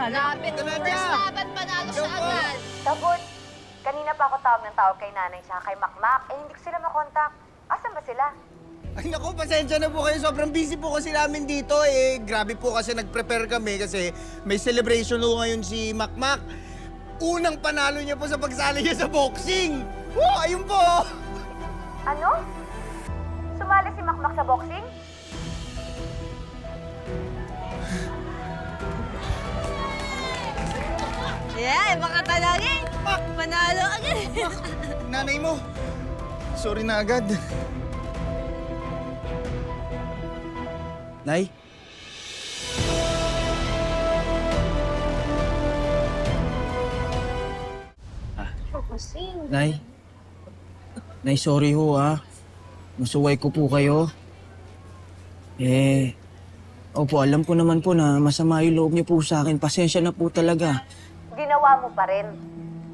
Lapit, first laban, panalo siya agad. Tapos, kanina pa ako tawag ng tawag kay nanay siya, kay Makmak. Eh, hindi ko sila makontak. Asan ba sila? Ay naku, pasensya na po kayo. Sobrang busy po kasi namin dito. Eh, grabe po kasi nag-prepare kami kasi may celebration po ngayon si Makmak. Unang panalo niya po sa pagsali niya sa boxing. Wow, ayun po. Ano? Sumali si Makmak sa boxing? Yeah, baka talagin. Panalo agad. Nanay mo. Sorry na agad. Nay? Nay? Nay, sorry ho Nasuway ko po kayo. Opo, alam ko naman po na masama yung loob niyo po sa akin. Pasensya na po talaga. Ginawa mo pa rin.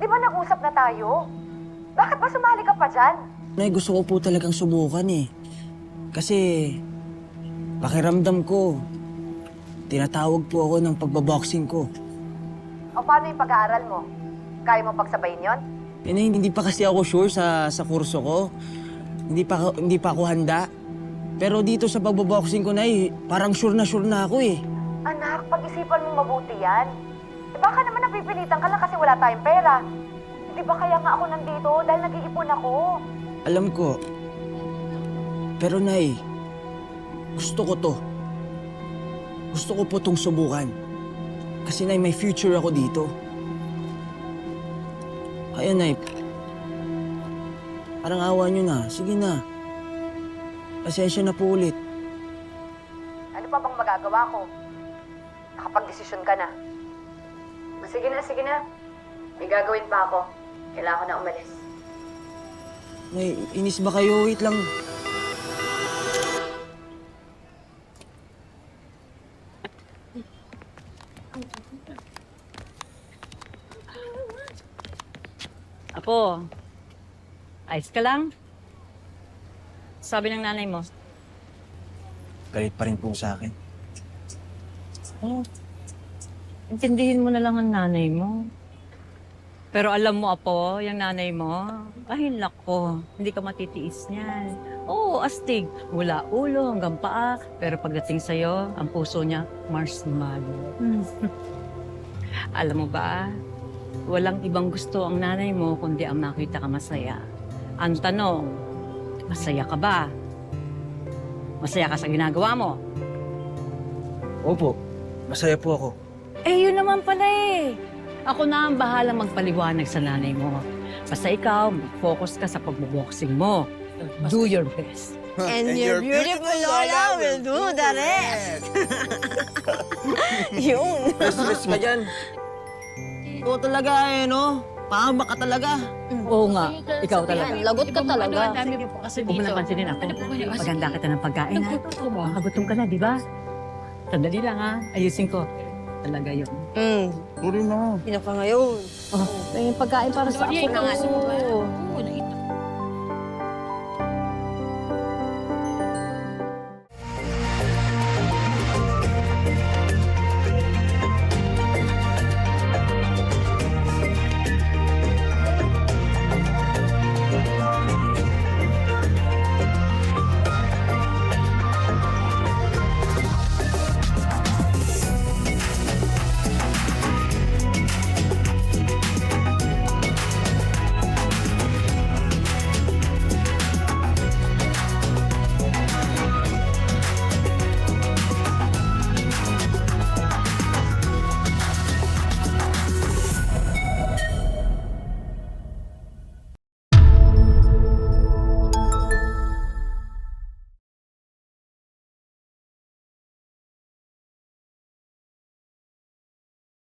Di ba nag-usap na tayo? Bakit ba sumali ka pa dyan? Nay, gusto ko po talagang subukan Kasi, pakiramdam ko, tinatawag po ako ng pagbaboxing ko. O paano yung pag-aaral mo? Kaya mo pagsabayin yon? Nay, hindi pa kasi ako sure sa kurso ko. Hindi pa ako handa. Pero dito sa pagbaboxing ko, Nay, parang sure na ako Anak, pag-isipan mo mabuti yan. Eh baka naman napipilitan ka lang kasi wala tayong pera. Di ba kaya nga ako nandito dahil nag-iipon ako? Alam ko. Pero Nay, gusto ko to. Gusto ko po tong subukan. Kasi Nay, may future ako dito. Kaya Nay, parang awa nyo na. Sige na. Pasensya na po ulit. Ano pa bang magagawa ko? Nakapag-desisyon ka na. Sige na. May gagawin pa ako. Kailangan ko na umalis. Nay, inis ba kayo? Wait lang. Apo, ayos ka lang? Sabi ng nanay mo. Galit pa rin po sa akin. Oh, intindihin mo na lang ang nanay mo. Pero alam mo, Apo, yung nanay mo, ay nako, hindi ka matitiis niyan. Oo, astig. Mula ulo hanggang paa. Pero pagdating sa'yo, ang puso niya, marshmallow. Alam mo ba, walang ibang gusto ang nanay mo kundi ang makita ka masaya. Ang tanong, masaya ka ba? Masaya ka sa ginagawa mo? Opo, masaya po ako. Eh, yun naman pala eh. Ako na ang bahalang magpaliwanag sa nanay mo. Basta ikaw, mag-focus ka sa pagboboxing mo. Do your best. And your beautiful Lola will do the rest. Yun. Stress ka dyan. Ikaw talaga no? Pahama ka talaga. Oo nga, ikaw talaga. Lagot ka talaga. Huwag mo na pansinin ako. Maganda kita ng pagkain, ha? Makagutom ka na, di ba? Sandali lang, ha? Ayusin ko. Talaga yun. Sorry na. Sino ka ngayon? Oh, may pagkain para sa ako.